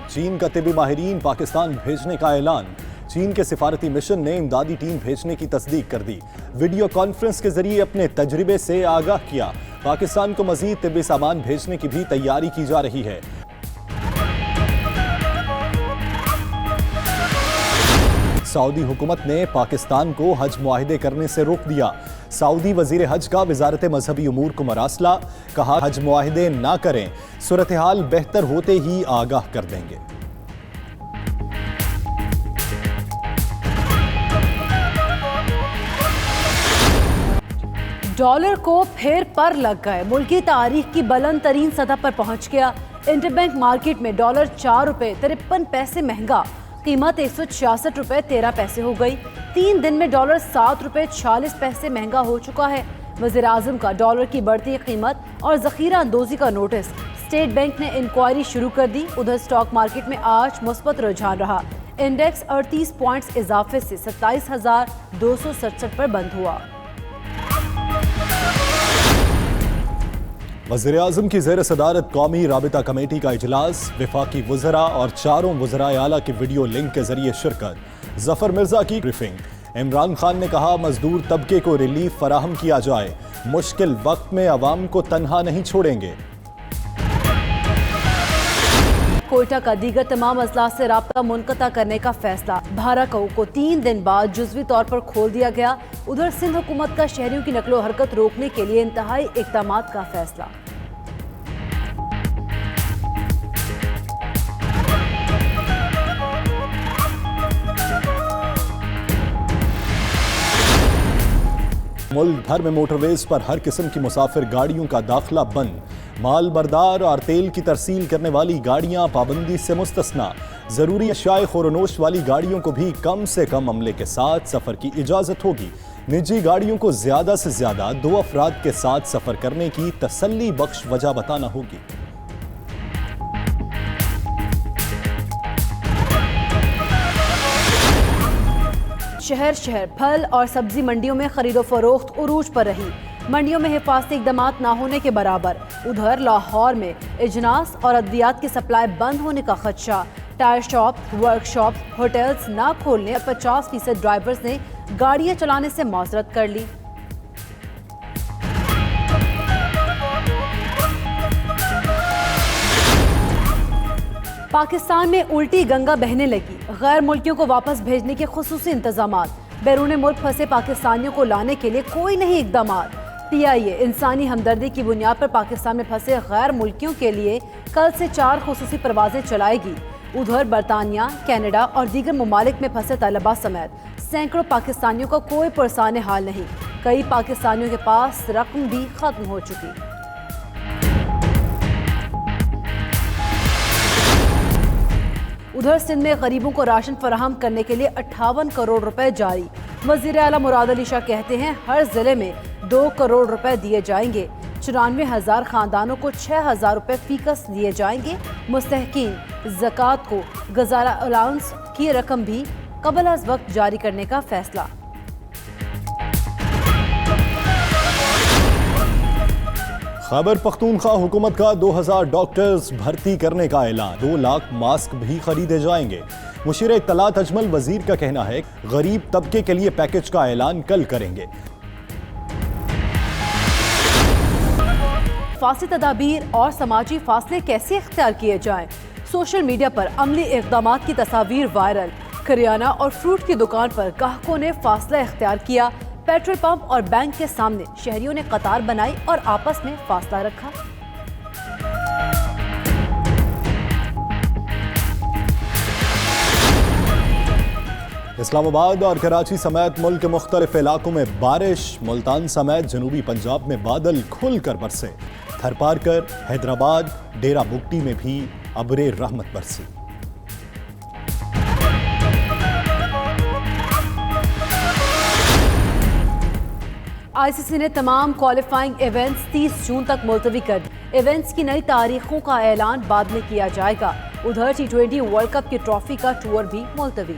چین کا طبی ماہرین پاکستان بھیجنے کا اعلان۔ چین کے سفارتی مشن نے امدادی ٹیم بھیجنے کی تصدیق کر دی۔ ویڈیو کانفرنس کے ذریعے اپنے تجربے سے آگاہ کیا۔ پاکستان کو مزید طبی سامان بھیجنے کی بھی تیاری کی جا رہی ہے۔ سعودی حکومت نے پاکستان کو حج معاہدے کرنے سے روک دیا۔ سعودی وزیر حج کا وزارت مذہبی امور کو مراسلہ، کہا حج معاہدے نہ کریں، صورتحال بہتر ہوتے ہی آگاہ کر دیں گے۔ ڈالر کو پھر پر لگ گئے، ملکی تاریخ کی بلند ترین سطح پر پہنچ گیا۔ انٹر بینک مارکیٹ میں ڈالر 4 روپے 53 پیسے مہنگا، قیمت 166 روپے 13 پیسے ہو گئی۔ 3 دن میں ڈالر 7 روپے 46 پیسے مہنگا ہو چکا ہے۔ وزیر اعظم کا ڈالر کی بڑھتی قیمت اور ذخیرہ اندوزی کا نوٹس، اسٹیٹ بینک نے انکوائری شروع کر دی۔ ادھر اسٹاک مارکیٹ میں آج مثبت رجحان رہا، انڈیکس 38 پوائنٹس اضافے سے 27,267 پر بند ہوا۔ وزیر اعظم کی زیر صدارت قومی رابطہ کمیٹی کا اجلاس، وفاقی وزراء اور 4 وزرائے اعلیٰ کی ویڈیو لنک کے ذریعے شرکت۔ ظفر مرزا کی بریفنگ۔ عمران خان نے کہا مزدور طبقے کو ریلیف فراہم کیا جائے، مشکل وقت میں عوام کو تنہا نہیں چھوڑیں گے۔ کوئٹہ کا دیگر تمام اضلاع سے رابطہ منقطع کرنے کا فیصلہ، بھاراکو کو 3 دن بعد جزوی طور پر کھول دیا گیا۔ ادھر سندھ حکومت کا شہریوں کی نقل و حرکت روکنے کے لیے انتہائی اقدامات کا فیصلہ۔ ملک بھر میں موٹر ویز پر ہر قسم کی مسافر گاڑیوں کا داخلہ بند، مال بردار اور تیل کی ترسیل کرنے والی گاڑیاں پابندی سے مستثنیٰ، ضروری اشیاء خور و نوش والی گاڑیوں کو بھی کم سے کم عملے کے ساتھ سفر کی اجازت ہوگی۔ نجی گاڑیوں کو زیادہ سے زیادہ 2 افراد کے ساتھ سفر کرنے کی تسلی بخش وجہ بتانا ہوگی۔ شہر پھل اور سبزی منڈیوں میں خرید و فروخت عروج پر رہی، منڈیوں میں حفاظتی اقدامات نہ ہونے کے برابر۔ ادھر لاہور میں اجناس اور ادویات کی سپلائی بند ہونے کا خدشہ، tyre shop, work shop, hotels نہ کھولنے اور 50% ڈرائیورز نے گاڑیاں چلانے سے معذرت کر لی۔ پاکستان میں الٹی گنگا بہنے لگی، غیر ملکیوں کو واپس بھیجنے کے خصوصی انتظامات، بیرون ملک پھنسے پاکستانیوں کو لانے کے لیے کوئی نہیں اقدامات۔ PIA انسانی ہمدردی کی بنیاد پر پاکستان میں پھنسے غیر ملکیوں کے لیے کل سے 4 خصوصی پروازیں چلائے گی۔ ادھر برطانیہ، کینیڈا اور دیگر ممالک میں پھنسے طلباء سمیت سینکڑوں پاکستانیوں کا کوئی پرسان حال نہیں، کئی پاکستانیوں کے پاس رقم بھی ختم ہو چکی۔ ادھر سندھ میں غریبوں کو راشن فراہم کرنے کے لیے 58 کروڑ روپے جاری۔ وزیر اعلیٰ مراد علی شاہ کہتے ہیں ہر ضلع میں 2 کروڑ روپے دیے جائیں گے، 94,000 خاندانوں کو 6,000 روپے فی کس دیے جائیں گے۔ مستحقین زکوٰۃ کو گزارہ الاؤنس کی رقم بھی قبل از وقت جاری کرنے کا فیصلہ۔ خیبر پختونخوا حکومت کا 2000 ڈاکٹرز بھرتی کرنے کا اعلان، 2 لاکھ ماسک بھی خریدے جائیں گے۔ مشیر اطلاعات اجمل وزیر کا کہنا ہے غریب طبقے کے لیے پیکج کا اعلان کل کریں گے۔ فاصل تدابیر اور سماجی فاصلے کیسے اختیار کیے جائیں؟ سوشل میڈیا پر عملی اقدامات کی تصاویر وائرل، کریانہ اور فروٹ کی دکان پر گاہکوں نے فاصلہ اختیار کیا، پیٹرول پمپ اور بینک کے سامنے شہریوں نے قطار بنائی اور آپس میں فاصلہ رکھا۔ اسلام آباد اور کراچی سمیت ملک کے مختلف علاقوں میں بارش، ملتان سمیت جنوبی پنجاب میں بادل کھل کر برسے، تھرپارکر، حیدرآباد، ڈیرہ بگٹی میں بھی ابر رحمت برسی۔ ICC نے تمام کوالیفائنگ ایونٹس 30 جون تک ملتوی کر دی، ایونٹس کی نئی تاریخوں کا اعلان بعد میں کیا جائے گا۔ ادھر T20 ورلڈ کپ کی ٹرافی کا ٹور بھی ملتوی۔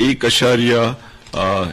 1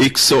100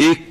1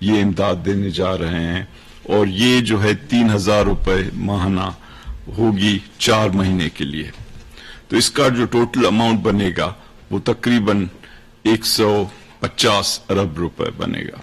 یہ امداد دینے جا رہے ہیں اور یہ جو ہے 3,000 روپے ماہانہ ہوگی 4 مہینے کے لیے. تو اس کا جو ٹوٹل اماؤنٹ بنے گا وہ تقریباً 150 ارب روپے بنے گا.